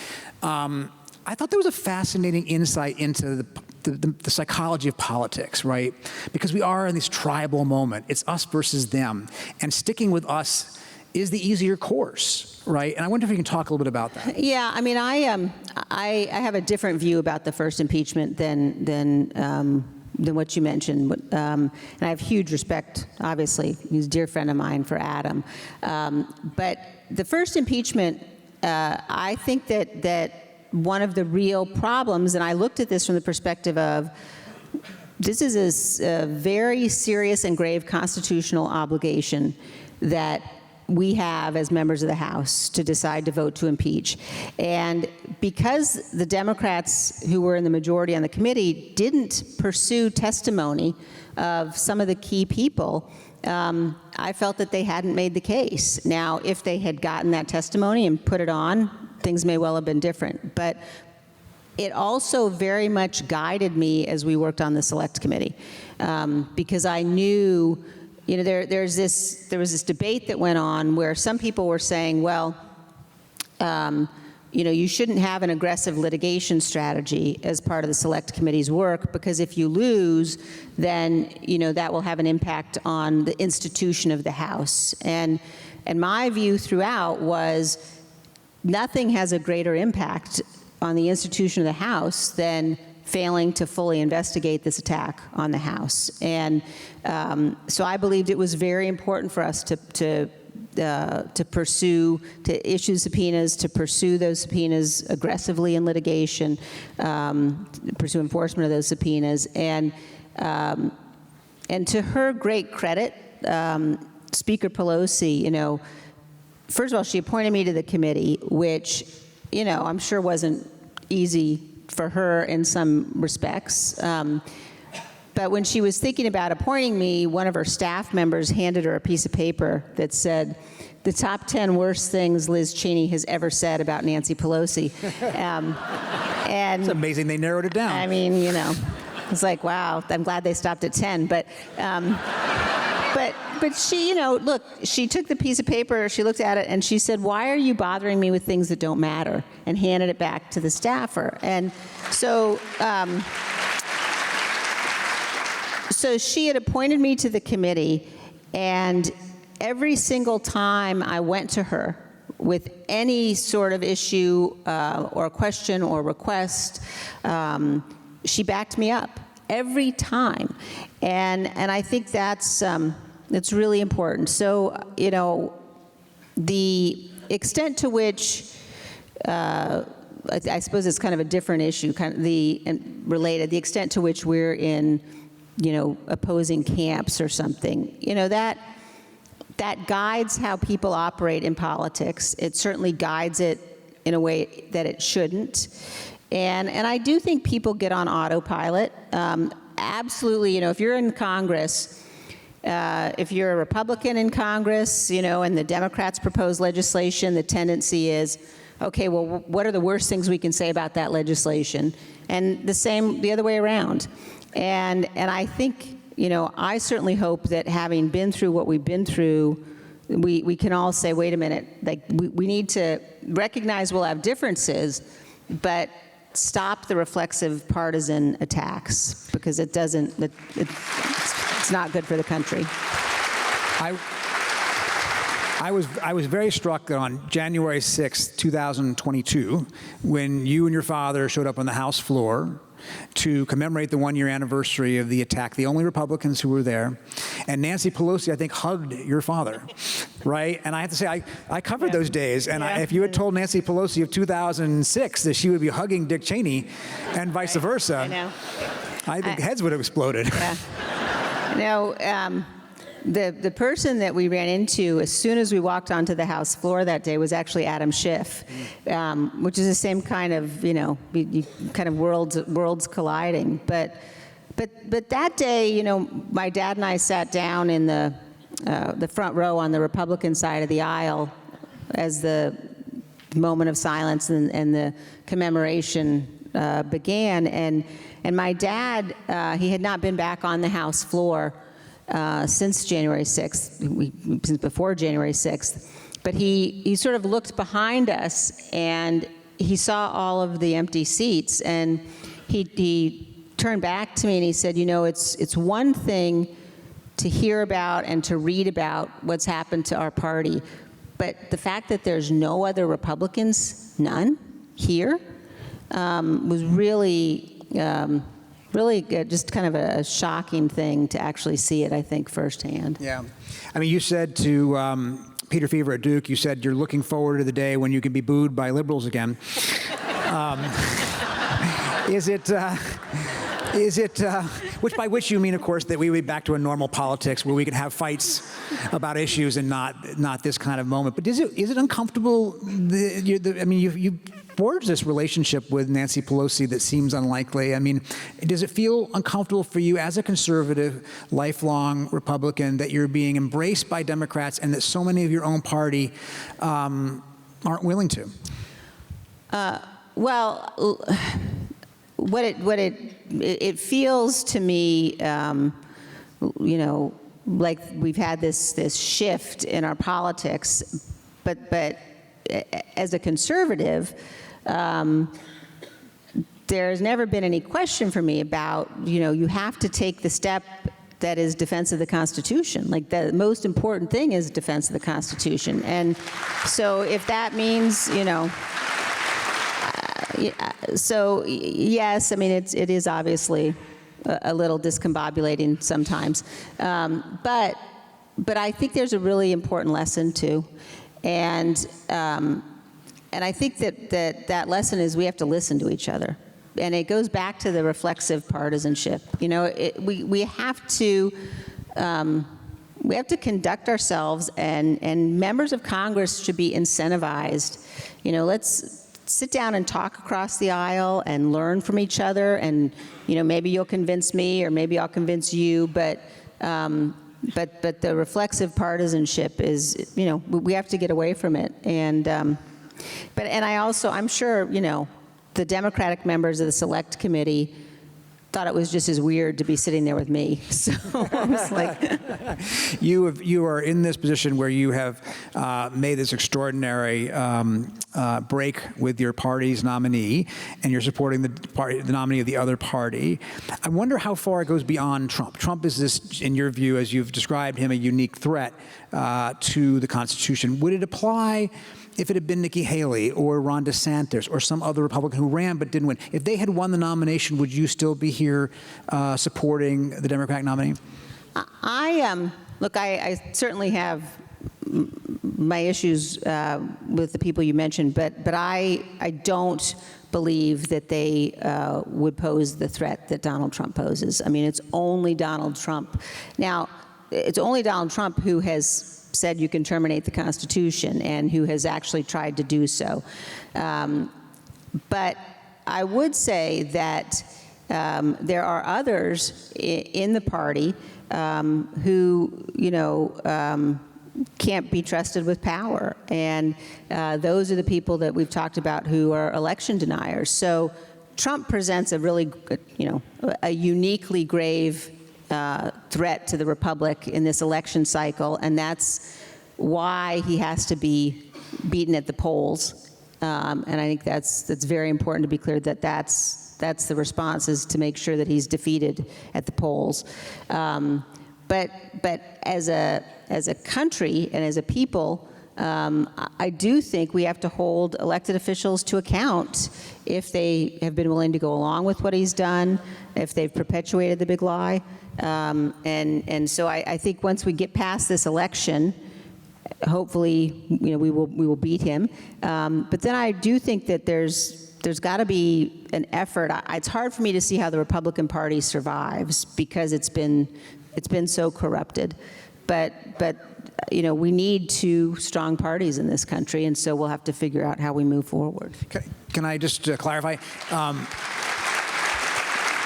I thought there was a fascinating insight into the psychology of politics, right? Because we are in this tribal moment. It's us versus them. And sticking with us is the easier course, right? And I wonder if you can talk a little bit about that. Yeah, I mean, I have a different view about the first impeachment than what you mentioned. And I have huge respect, obviously. He's a dear friend of mine, for Adam. But the first impeachment, I think that one of the real problems, and I looked at this from the perspective of, this is a very serious and grave constitutional obligation that we have as members of the House to decide to vote to impeach. And because the Democrats who were in the majority on the committee didn't pursue testimony of some of the key people, I felt that they hadn't made the case. Now, if they had gotten that testimony and put it on, things may well have been different. But it also very much guided me as we worked on the Select Committee, because I knew, there was this debate that went on where some people were saying, well, you shouldn't have an aggressive litigation strategy as part of the Select Committee's work, because if you lose, then, that will have an impact on the institution of the House. And my view throughout was nothing has a greater impact on the institution of the House than failing to fully investigate this attack on the House. And so I believed it was very important for us to issue subpoenas, to pursue those subpoenas aggressively in litigation, pursue enforcement of those subpoenas. And to her great credit, Speaker Pelosi, first of all, she appointed me to the committee, which, I'm sure wasn't easy for her in some respects. But when she was thinking about appointing me, one of her staff members handed her a piece of paper that said, "The top 10 worst things Liz Cheney has ever said about Nancy Pelosi." And It's amazing they narrowed it down. I mean, it's like, wow, I'm glad they stopped at 10. But she, look, she took the piece of paper, she looked at it, and she said, "Why are you bothering me with things that don't matter?" and handed it back to the staffer. And so, so she had appointed me to the committee, and every single time I went to her with any sort of issue or question or request, she backed me up every time. And I think that's really important. So, the extent to which, I suppose it's kind of a different issue, related, the extent to which we're in, opposing camps or something, that guides how people operate in politics. It certainly guides it in a way that it shouldn't. And I do think people get on autopilot. Absolutely, if you're in Congress, if you're a Republican in Congress, and the Democrats propose legislation, the tendency is, okay, well, what are the worst things we can say about that legislation? And the other way around. And I think, I certainly hope that having been through what we've been through, we can all say, wait a minute, like we need to recognize we'll have differences, but stop the reflexive partisan attacks, because it's not good for the country. I was very struck that on January 6th, 2022, when you and your father showed up on the House floor to commemorate the one-year anniversary of the attack, the only Republicans who were there, and Nancy Pelosi, I think, hugged your father, right? And I have to say, I covered those days, and if you had told Nancy Pelosi of 2006 that she would be hugging Dick Cheney and vice versa, I think heads would have exploded. Yeah. The person that we ran into as soon as we walked onto the House floor that day was actually Adam Schiff, which is the same kind of, kind of worlds colliding. But that day, my dad and I sat down in the front row on the Republican side of the aisle as the moment of silence and the commemoration began. And my dad, he had not been back on the House floor since January 6th, since before January 6th, but he sort of looked behind us and he saw all of the empty seats, and he turned back to me and he said, it's one thing to hear about and to read about what's happened to our party, but the fact that there's no other Republicans, none, here, was really just kind of a shocking thing to actually see it, I think, firsthand. Yeah. I mean, you said to Peter Feaver at Duke, you said you're looking forward to the day when you can be booed by liberals again. Is it, by which you mean, of course, that we would be back to a normal politics where we can have fights about issues and not this kind of moment. But is it uncomfortable? You forged this relationship with Nancy Pelosi that seems unlikely. I mean, does it feel uncomfortable for you as a conservative, lifelong Republican that you're being embraced by Democrats and that so many of your own party aren't willing to? Well, what it feels to me, like we've had this shift in our politics, but as a conservative, there's never been any question for me about, you have to take the step that is defense of the Constitution. Like, the most important thing is defense of the Constitution. And so if that means, so yes, I mean, it is obviously a little discombobulating sometimes. But I think there's a really important lesson too. And I think that lesson is we have to listen to each other. And it goes back to the reflexive partisanship. We have to conduct ourselves, and members of Congress should be incentivized. Let's sit down and talk across the aisle and learn from each other. And maybe you'll convince me, or maybe I'll convince you. But the reflexive partisanship is, we have to get away from it. And I'm sure, the Democratic members of the Select Committee thought it was just as weird to be sitting there with me. So I was like... You are in this position where you have made this extraordinary break with your party's nominee, and you're supporting the nominee of the other party. I wonder how far it goes beyond Trump. Trump is this, in your view, as you've described him, a unique threat to the Constitution. Would it apply if it had been Nikki Haley or Ron DeSantis or some other Republican who ran but didn't win? If they had won the nomination, would you still be here supporting the Democratic nominee? Look, I certainly have my issues with the people you mentioned, but I don't believe that they would pose the threat that Donald Trump poses. I mean, it's only Donald Trump. Now, it's only Donald Trump who has said you can terminate the Constitution, and who has actually tried to do so. But I would say that there are others in the party who, can't be trusted with power. And those are the people that we've talked about who are election deniers. So Trump presents a really, a uniquely grave threat to the republic in this election cycle, and that's why he has to be beaten at the polls. And I think that's very important to be clear that that's the response, is to make sure that he's defeated at the polls. But as a country and as a people, I do think we have to hold elected officials to account if they have been willing to go along with what he's done, if they've perpetuated the big lie. And so I think once we get past this election, hopefully, we will beat him. But then I do think that there's got to be an effort. It's hard for me to see how the Republican Party survives, because it's been so corrupted. But we need two strong parties in this country, and so we'll have to figure out how we move forward. Okay. Can I just clarify?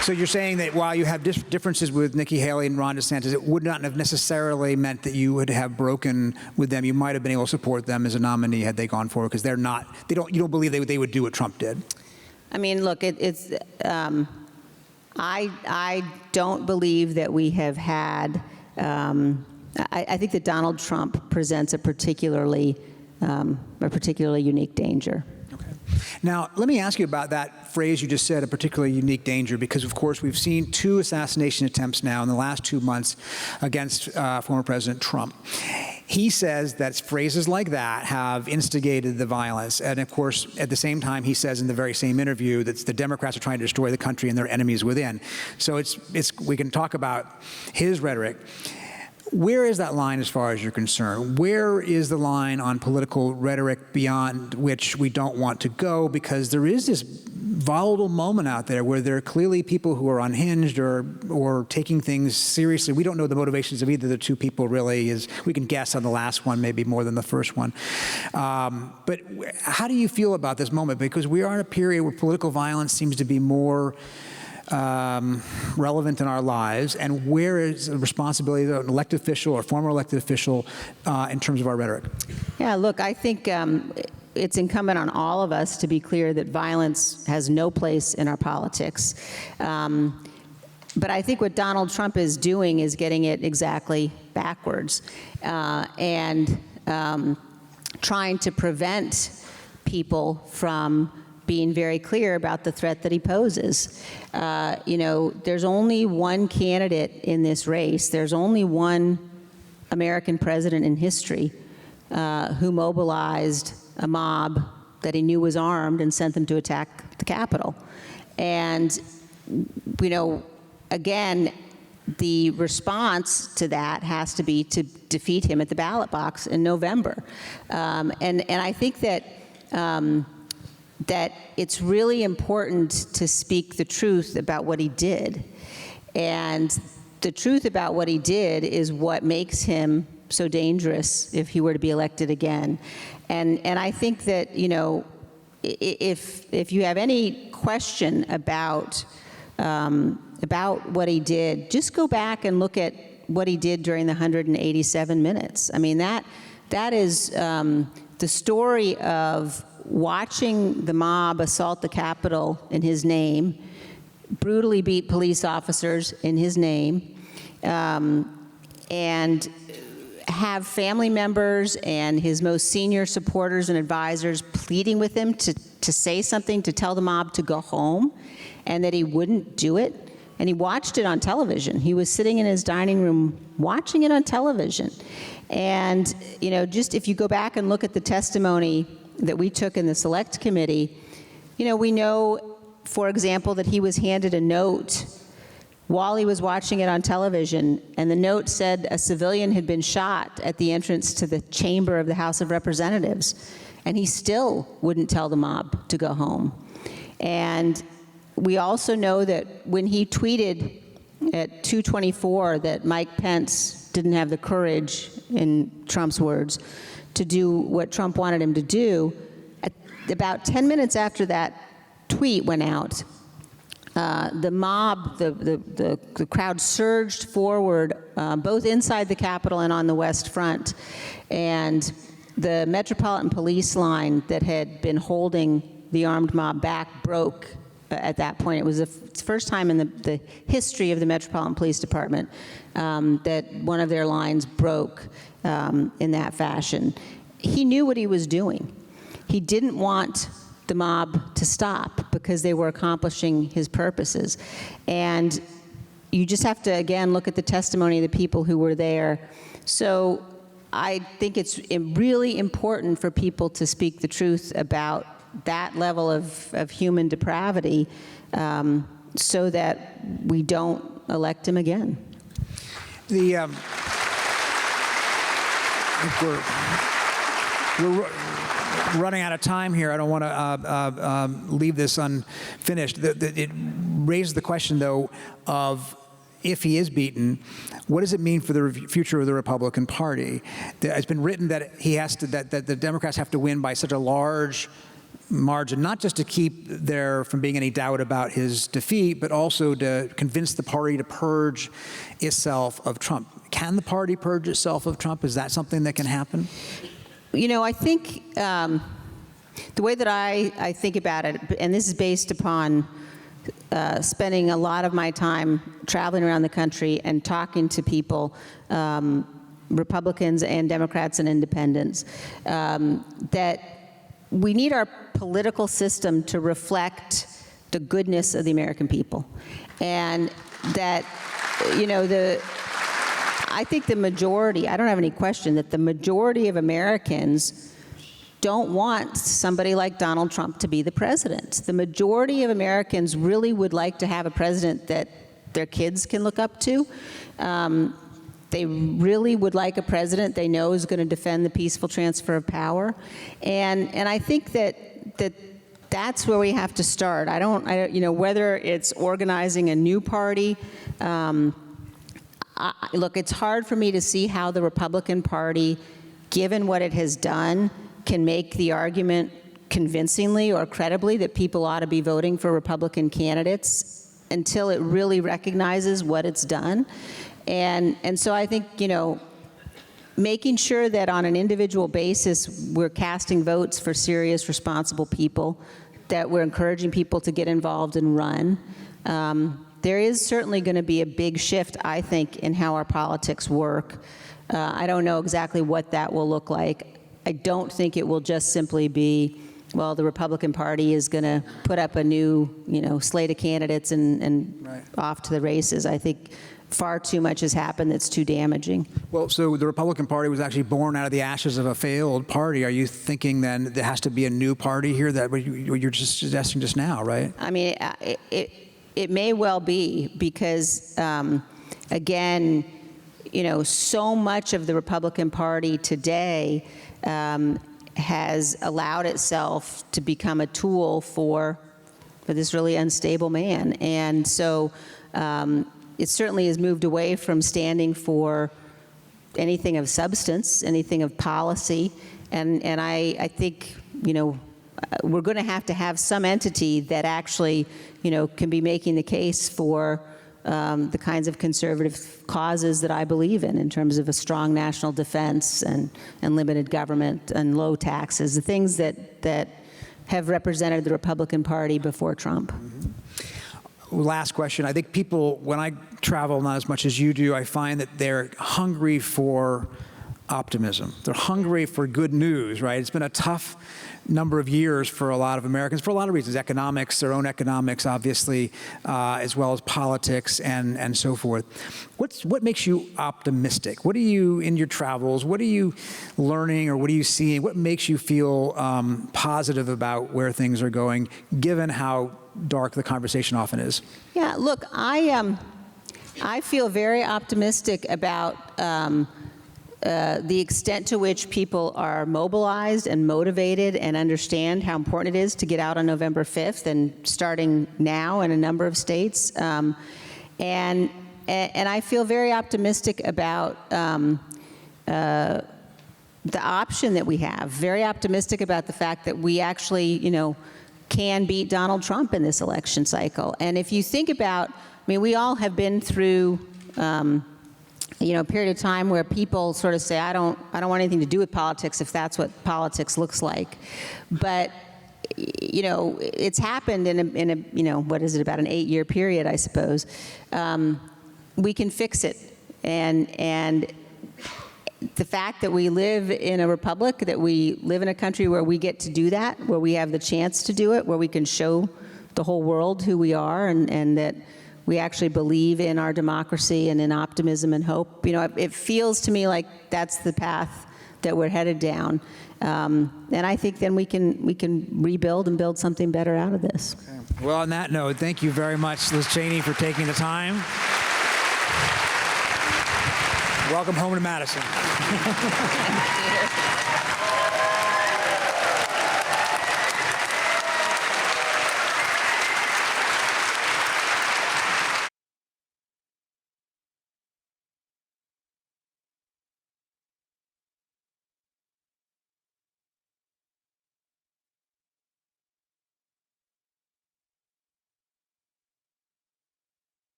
So you're saying that while you have differences with Nikki Haley and Ron DeSantis, it would not have necessarily meant that you would have broken with them. You might have been able to support them as a nominee had they gone forward, because you don't believe they would do what Trump did. I mean, look, I don't believe that we have had. I think that Donald Trump presents a particularly unique danger. Now, let me ask you about that phrase you just said, a particularly unique danger, because, of course, we've seen 2 assassination attempts now in the last 2 months against former President Trump. He says that phrases like that have instigated the violence. And, of course, at the same time, he says in the very same interview that the Democrats are trying to destroy the country and their enemies within. So we can talk about his rhetoric. Where is that line as far as you're concerned? Where is the line on political rhetoric beyond which we don't want to go? Because there is this volatile moment out there where there are clearly people who are unhinged or taking things seriously. We don't know the motivations of either of the two people, really. We can guess on the last one, maybe more than the first one. But how do you feel about this moment? Because we are in a period where political violence seems to be more relevant in our lives, and where is the responsibility of an elected official or former elected official in terms of our rhetoric? Yeah, look, I think it's incumbent on all of us to be clear that violence has no place in our politics. But I think what Donald Trump is doing is getting it exactly backwards, and trying to prevent people from being very clear about the threat that he poses. There's only one candidate in this race. There's only one American president in history who mobilized a mob that he knew was armed and sent them to attack the Capitol. And, again, the response to that has to be to defeat him at the ballot box in November. And I think that that it's really important to speak the truth about what he did. And the truth about what he did is what makes him so dangerous if he were to be elected again. And I think that, if you have any question about what he did, just go back and look at what he did during the 187 minutes. I mean, that is the story of watching the mob assault the Capitol in his name, brutally beat police officers in his name, and have family members and his most senior supporters and advisors pleading with him to say something, to tell the mob to go home, and that he wouldn't do it. And he watched it on television. He was sitting in his dining room watching it on television. And, just if you go back and look at the testimony that we took in the Select Committee, we know, for example, that he was handed a note while he was watching it on television, and the note said a civilian had been shot at the entrance to the chamber of the House of Representatives, and he still wouldn't tell the mob to go home. And we also know that when he tweeted at 2:24 that Mike Pence didn't have the courage, in Trump's words, to do what Trump wanted him to do, about 10 minutes after that tweet went out, the mob, the crowd surged forward, both inside the Capitol and on the West Front, and the Metropolitan Police line that had been holding the armed mob back broke at that point. It was the first time in the history of the Metropolitan Police Department that one of their lines broke in that fashion. He knew what he was doing. He didn't want the mob to stop because they were accomplishing his purposes. And you just have to, again, look at the testimony of the people who were there. So I think it's really important for people to speak the truth about that level of human depravity, so that we don't elect him again. We're running out of time here. I don't want to leave this unfinished. It raised the question, though, of if he is beaten, what does it mean for the future of the Republican Party? It's been written that that the Democrats have to win by such a large margin, not just to keep there from being any doubt about his defeat, but also to convince the party to purge itself of Trump. Can the party purge itself of Trump? Is that something that can happen? I think the way that I think about it, and this is based upon spending a lot of my time traveling around the country and talking to people, Republicans and Democrats and independents, that we need our political system to reflect the goodness of the American people. And that, I think the majority, I don't have any question that the majority of Americans don't want somebody like Donald Trump to be the president. The majority of Americans really would like to have a president that their kids can look up to. They really would like a president they know is going to defend the peaceful transfer of power. And I think that's where we have to start. I don't whether it's organizing a new party. Look, it's hard for me to see how the Republican Party, given what it has done, can make the argument convincingly or credibly that people ought to be voting for Republican candidates until it really recognizes what it's done. And so I think, making sure that on an individual basis we're casting votes for serious, responsible people, that we're encouraging people to get involved and run. There is certainly going to be a big shift, I think, in how our politics work. I don't know exactly what that will look like. I don't think it will just simply be, well, the Republican Party is going to put up a new, slate of candidates and Right. off to the races. I think far too much has happened that's too damaging. Well, so the Republican Party was actually born out of the ashes of a failed party. Are you thinking then there has to be a new party here? That what you're just suggesting just now, right? I mean, it may well be because, again, so much of the Republican Party today has allowed itself to become a tool for this really unstable man. And so it certainly has moved away from standing for anything of substance, anything of policy. And I think, we're going to have some entity that actually, can be making the case for the kinds of conservative causes that I believe in terms of a strong national defense and limited government and low taxes, the things that have represented the Republican Party before Trump. Last question. I think people, when I travel, not as much as you do, I find that they're hungry for optimism. They're hungry for good news, right? It's been a tough number of years for a lot of Americans for a lot of reasons. Economics, their own economics, obviously, as well as politics and so forth. What makes you optimistic? What are you, in your travels, what are you learning or what are you seeing? What makes you feel positive about where things are going, given how dark the conversation often is? Yeah, look, I feel very optimistic about the extent to which people are mobilized and motivated and understand how important it is to get out on November 5th and starting now in a number of states. And I feel very optimistic about the option that we have, very optimistic about the fact that we actually, can beat Donald Trump in this election cycle. And if you think about, we all have been through a period of time where people sort of say, I don't want anything to do with politics if that's what politics looks like. But, it's happened in a what is it, about an 8-year period, I suppose. We can fix it. And the fact that we live in a republic, that we live in a country where we get to do that, where we have the chance to do it, where we can show the whole world who we are and that we actually believe in our democracy and in optimism and hope. It feels to me like that's the path that we're headed down. And I think then we can rebuild and build something better out of this. Okay. Well, on that note, thank you very much, Liz Cheney, for taking the time. Welcome home to Madison.